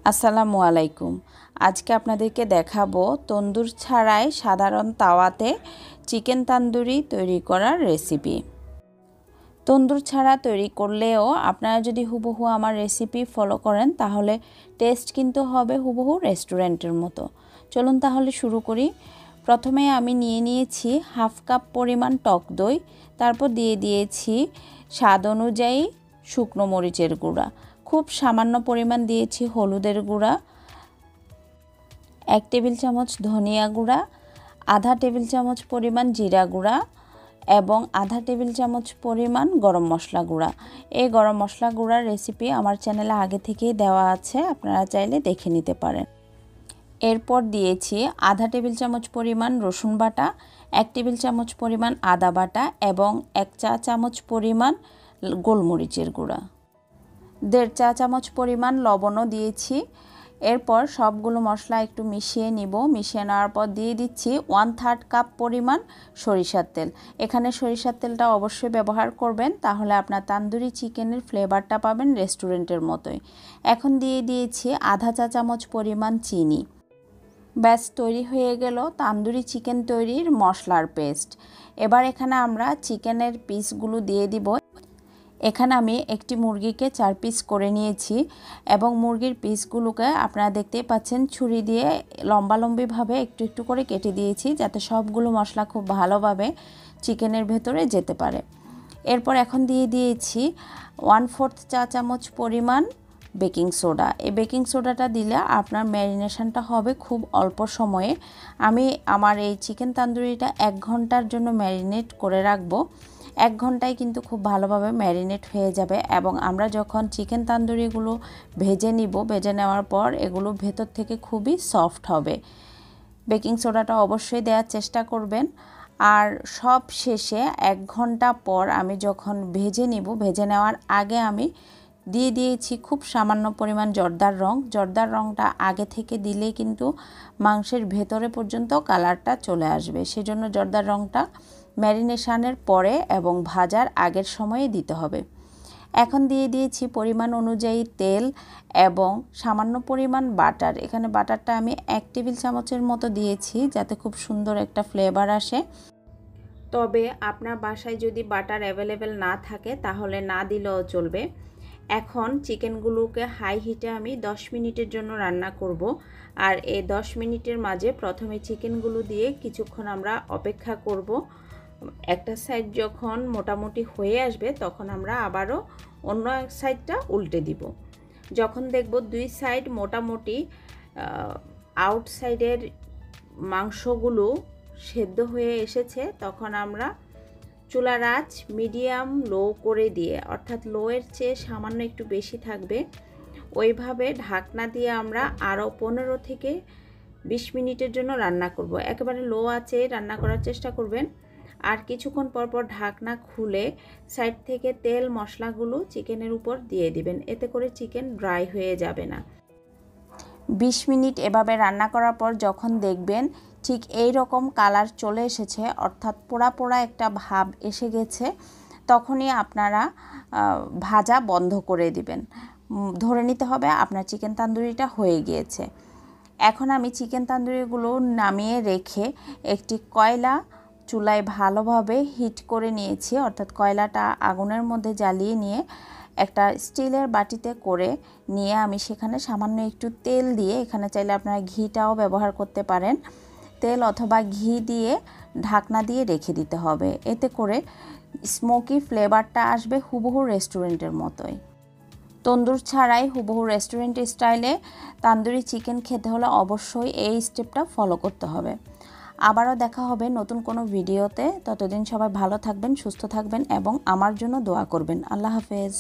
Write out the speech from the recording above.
আসসালামু আলাইকুম। আজকে আপনাদেরকে দেখাবো তন্দুর ছাড়াই সাধারণ তাওয়াতে চিকেন তান্দুরি তৈরি করার রেসিপি। তন্দুর ছাড়া তৈরি করলেও আপনারা যদি হুবহু আমার রেসিপি ফলো করেন তাহলে টেস্ট কিন্তু হবে হুবহু রেস্টুরেন্টের মতো। চলুন তাহলে শুরু করি। প্রথমে আমি নিয়েছি হাফ কাপ পরিমাণ টক দই, তারপর দিয়ে দিয়েছি স্বাদ অনুযায়ী শুকনো মরিচের গুঁড়া, খুব সামান্য পরিমাণ দিয়েছি হলুদের গুঁড়া, 1 টেবিল চামচ ধনিয়া গুঁড়া, আধা টেবিল চামচ পরিমাণ জিরা গুঁড়া এবং আধা টেবিল চামচ পরিমাণ গরম মশলা গুঁড়া। এই গরম মশলা গুঁড়ার রেসিপি আমার চ্যানেলে আগে থেকেই দেওয়া আছে, আপনারা চাইলে দেখে নিতে পারেন। এরপর দিয়েছি আধা টেবিল চামচ পরিমাণ রসুন বাটা, 1 টেবিল চামচ পরিমাণ আদা বাটা এবং 1 চা চামচ পরিমাণ গোলমরিচের গুঁড়া, 1.5 চা চামচ পরিমাণ লবণও দিয়েছি। এরপর সবগুলো মশলা একটু মিশিয়ে নিব। মিশিয়ে নেওয়ার পর দিয়ে দিচ্ছি 1/3 কাপ পরিমাণ সরিষার তেল। এখানে সরিষার তেলটা অবশ্যই ব্যবহার করবেন, তাহলে আপনার তান্দুরি চিকেনের ফ্লেভারটা পাবেন রেস্টুরেন্টের মতোই। এখন দিয়ে দিয়েছি আধা চা চামচ পরিমাণ চিনি। ব্যাস তৈরি হয়ে গেল তান্দুরি চিকেন তৈরির মশলার পেস্ট। এবার এখানে আমরা চিকেনের পিসগুলো দিয়ে দিব। এখানে আমি একটি মুরগিকে 4 পিস করে নিয়েছি এবং মুরগির পিসগুলোকে আপনারা দেখতেই পাচ্ছেন ছুরি দিয়ে লম্বালম্বিভাবে একটু একটু করে কেটে দিয়েছি, যাতে সবগুলো মশলা খুব ভালোভাবে চিকেনের ভেতরে যেতে পারে। এরপর এখন দিয়ে দিয়েছি 1/4 চা চামচ পরিমাণ বেকিং সোডা। এই বেকিং সোডাটা দিলে আপনার ম্যারিনেশনটা হবে খুব অল্প সময়ে। আমি আমার এই চিকেন তান্দুরিটা 1 ঘন্টার জন্য ম্যারিনেট করে রাখবো। 1 ঘন্টায় কিন্তু খুব ভালোভাবে ম্যারিনেট হয়ে যাবে এবং আমরা যখন চিকেন তান্দুরিগুলো ভেজে নিব, ভেজে নেওয়ার পর এগুলো ভেতর থেকে খুবই সফট হবে। বেকিং সোডাটা অবশ্যই দেওয়ার চেষ্টা করবেন। আর সব শেষে 1 ঘন্টা পর আমি যখন ভেজে নিব, ভেজে নেওয়ার আগে আমি দিয়ে দিয়েছি খুব সামান্য পরিমাণ জর্দার রং। জর্দার রংটা আগে থেকে দিলে কিন্তু মাংসের ভেতরে পর্যন্ত কালারটা চলে আসবে, সেজন্য জর্দার রংটা ম্যারিনেশনের পরে এবং ভাজার আগের সময়ে দিতে হবে। এখন দিয়ে দিয়েছি পরিমাণ অনুযায়ী তেল এবং সামান্য পরিমাণ বাটার। এখানে বাটারটা আমি 1 টেবিল চামচের মতো দিয়েছি, যাতে খুব সুন্দর একটা ফ্লেভার আসে। তবে আপনার বাসায় যদি বাটার অ্যাভেলেবেল না থাকে তাহলে না দিলেও চলবে। এখন চিকেনগুলোকে হাই হিটে আমি 10 মিনিটের জন্য রান্না করব। আর এই 10 মিনিটের মাঝে প্রথমে চিকেনগুলো দিয়ে কিছুক্ষণ আমরা অপেক্ষা করব। একটা সাইড যখন মোটামুটি হয়ে আসবে তখন আমরা আবারও অন্য এক সাইডটা উল্টে দিব। যখন দেখব 2 সাইড মোটামুটি আউটসাইডের মাংসগুলো সেদ্ধ হয়ে এসেছে, তখন আমরা চুলার আঁচ মিডিয়াম লো করে দিয়ে, অর্থাৎ লোয়ের চেয়ে সামান্য একটু বেশি থাকবে, ওইভাবে ঢাকনা দিয়ে আমরা আরও 15 থেকে 20 মিনিটের জন্য রান্না করব। একেবারে লো আঁচে রান্না করার চেষ্টা করবেন। আর কিছুক্ষণ পর পর ঢাকনা খুলে সাইড থেকে তেল মশলাগুলো চিকেনের উপর দিয়ে দিবেন, এতে করে চিকেন ড্রাই হয়ে যাবে না। 20 মিনিট এভাবে রান্না করার পর যখন দেখবেন ঠিক এই রকম কালার চলে এসেছে, অর্থাৎ পোড়া পোড়া একটা ভাব এসে গেছে, তখনই আপনারা ভাজা বন্ধ করে দিবেন। ধরে নিতে হবে আপনার চিকেন তান্দুরিটা হয়ে গিয়েছে। এখন আমি চিকেন তান্দুরিগুলো নামিয়ে রেখে একটি কয়লা চুলায় ভালোভাবে হিট করে নিয়েছি, অর্থাৎ কয়লাটা আগুনের মধ্যে জ্বালিয়ে নিয়ে একটা স্টিলের বাটিতে করে নিয়ে আমি সেখানে সামান্য একটু তেল দিয়ে, এখানে চাইলে আপনারা ঘিটাও ব্যবহার করতে পারেন, তেল অথবা ঘি দিয়ে ঢাকনা দিয়ে রেখে দিতে হবে। এতে করে স্মোকি ফ্লেভারটা আসবে হুবহু রেস্টুরেন্টের মতোই। তন্দুর ছাড়াই হুবহু রেস্টুরেন্ট স্টাইলে তান্দুরি চিকেন খেতে হলে অবশ্যই এই স্টেপটা ফলো করতে হবে। আবারও দেখা হবে নতুন কোনো ভিডিওতে। ততদিন সবাই ভালো থাকবেন, সুস্থ থাকবেন এবং আমার জন্য দোয়া করবেন। আল্লাহ হাফেজ।